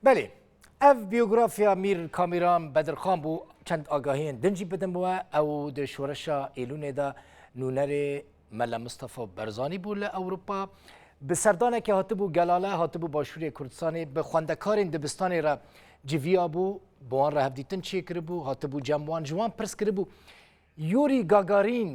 بله اف بیوگرافیا میر کامیران بدرخان بو چند آگاهی دنجی بدن بوا او د شورشا ایلونه دا نونر ملا مصطفى برزانی بو لاوروپا به سردانه که هاتبو گلاله هاتبو باشوری کردستان به خواندکارین دبستان را جویا بو بوان را هفدیتن چی کربو هاتبو جموان جوان پرس کربو یوری گاگارین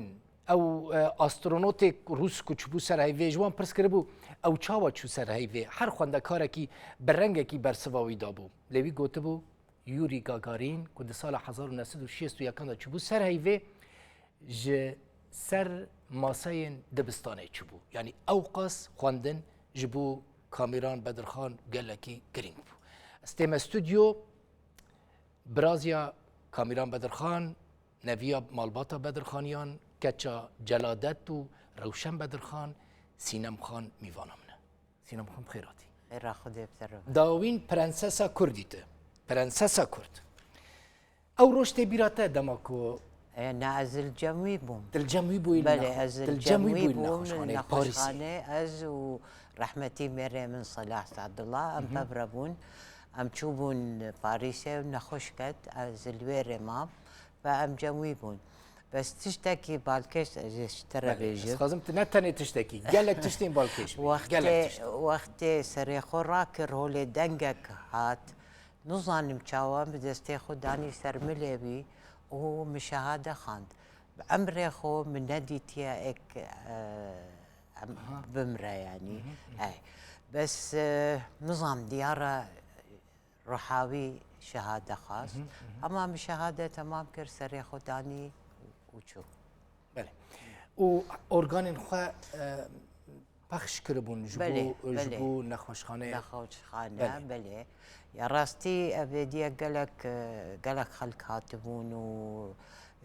او استرونوت روس کو چبو سر هیوی جوان پرس کربو او چاوا چو سر هیوی هر خواندکار کی برنگ کی برسواوی دابو لوی گوتبو یوری گاگارین کو د سال 1961 دا چبو سر هیوی ج سر ماساین دبستانه چبو یعنی اوقاس خواندن جبو کامیران بدرخان گلکی گرینگ بو استیم استودیو برازیا کامیران بدرخان نویا مالباتا بدرخانیان کچا جلادت و روشن بدرخان سینم خان میوانمنه سینم خان بخیراتی خیرا خودی بتره داوین پرنسسا کردیته پرنسسا کرد او روشته بیراته دماکو انا از الجموی بوم الجموی بوی بله از الجموی بوم نخوشخانه نخوشخانه از و رحمتی میره من صلاح سعد الله ام ببربون ام چوبون باريسه نخوش كد از الوير مام فام جموي بون بس تشتكي بالكش اشترى بيجي خازم تنتني تشتكي قال لك تشتين بالكش وقت سريخو راكر هولي دنگك هات نظام مشاوام بدستي خداني سرملي بي ومشاهده خاند بعمري خو من نادي تيا اك بمره يعني اي بس نظام دياره روحاوي شهاده خاص اما مش شهاده تمام كر سري خداني وشو بله و ارگان خو پخش کربون جبو نخوشخانه بله يا راستي ابدي قالك خلق هاتبون و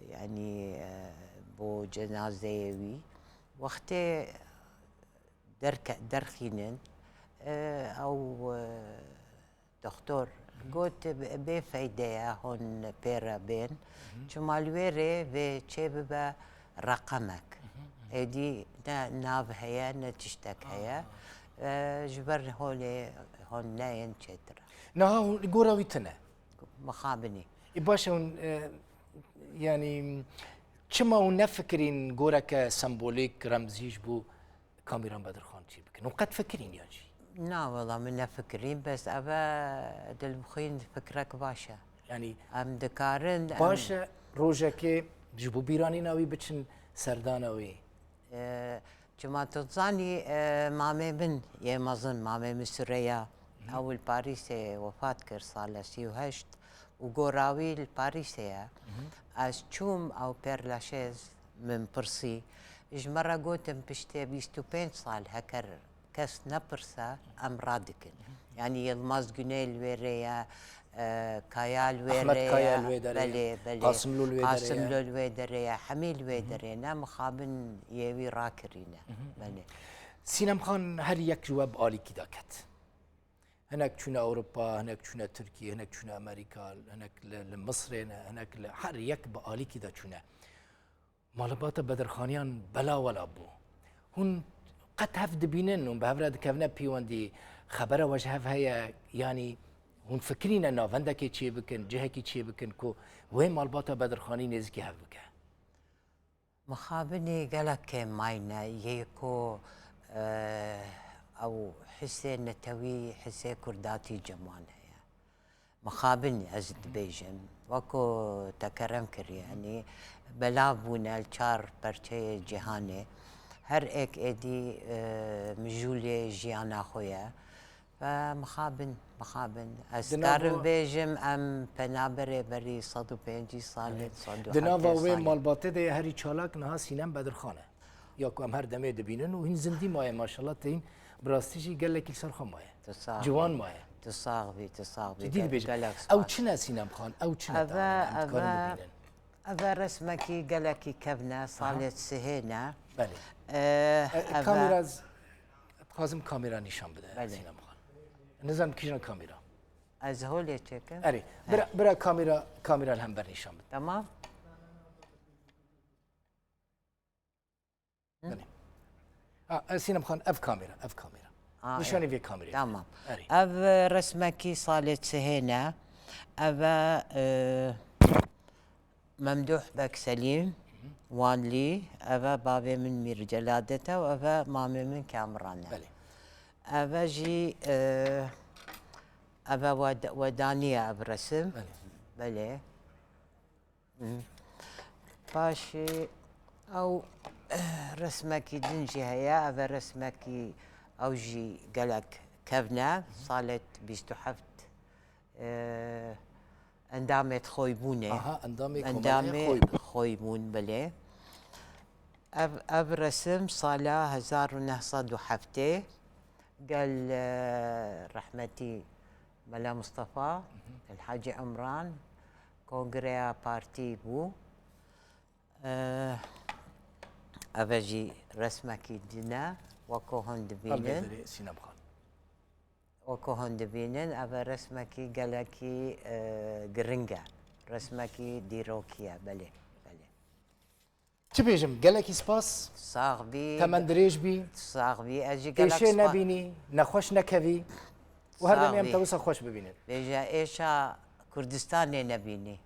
يعني بو جنازيوي وقتي درخينن او دكتور قلت بفايدة هون بيرا بين شمال ويري في تشيبا رقمك ادي ناب هيا نتشتك هيا جبر هولي هون ناين تشترا نها قوراويتنا مخابني باشون يعني كما ونفكرين قورك سمبوليك رمزيش بو كاميران بدرخان شي بكن وقد فكرين يا جي لا والله منا فكرين بس ابا دلبخين فكرك باشا يعني ام دكارن باشا روجك جبو بيراني ناوي بتشن سردانوي كما تظني مامي من يا مظن مامي من سوريا اول باريسي وفاة كر صار 38 وقوراوي الباريسية از چوم او بيرلاشيز من برسي اجمرة قوتم بشتي 25 سال هكر كاس نبرسا ام رادكن يعني يلماز جنيل ويريا كايال ويريا احمد كايال ويدريا بلي قاسم لول ويدريا قاسم لول ويدريا حميل ويدريا نام خابن يوي راكرينا بلي سينم خان هر يك جواب آلي كي داكت هناك شنا اوروبا هناك شنا تركيا هناك شنا امريكا هناك لمصر هناك هر يك بآلي كي دا شنا مالبات بدرخانيان بلا ولا بو هون قد هفد بينن بهفراد كفنا بيواندي خبره وجه هي يعني هون فكرين انه فندك شي بكن جهكي شي بكن كو وين مالبات بدرخاني نزكي هف بك مخابني قالك ماينا يكو او حسين نتوي حسين كرداتي جمال هي مخابني ازد بيجم وكو تكرم كر يعني بلابونا الشار برشي جهاني هر اك ادي مجولي جيانا خويا فمخابن اسكارم بيجم ام بنابري بري صدو بينجي صالح صدو دناوا وين مالباته دي هري چالاك نها سينم بدرخانه يا كو ام هر دمه دبينن وهن زندي مايه ما شاء الله تين براستيجي قال لك يكسر خمايه جوان مايه تصاغبي جديد بيجي او تشنا سينم خان او تشنا أبا رسمكي قالكي كبنا صالت سهينا بله كاميرا لازم كاميرا نشان بده سينم خان نظام كيشنا كاميرا از هولي تشيكن اري برا كاميرا الهم بر نشان بده تمام بله سينم خان اف كاميرا نشاني في كاميرا تمام أري. اف رسمكي صالت سهينة اف ممدوح بك سليم وان لي اف بابي من مير جلادته واف مامي من كامرانا بله اف جي اف ودانية اف رسم بله بله باشي او رسمكي دنجي هيا اف رسمكي او جي قالك كفنا صالت بيستو حفت اندامت خويبونه اها اندامي اندامي خويبون بله اف رسم صالة 1907 قال رحمتي ملا مصطفى الحاج عمران كونغريا بارتي بو افجي رسمكي دنا وكو هندبينن سينام خان وكو هندبينن افا رسمكي قالكي قرنقا رسمكي ديروكيا بله بله تبيجم قالك سباس صاغبي تمن دريج بي صاغبي اجي قالك ايش نبيني نخوش نكفي وهذا صاغبي. ميم توسع خوش ببينين بيجا ايشا كردستان نبيني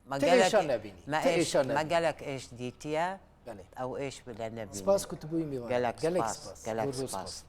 ما إيشا نبيني ما تا ايش إيشا ما نبيني. قالك ايش ديتيا بله او ايش بلا نبيني سباس كتبوي ميوان قالك قالك سباس سباس قالك قولوا سباس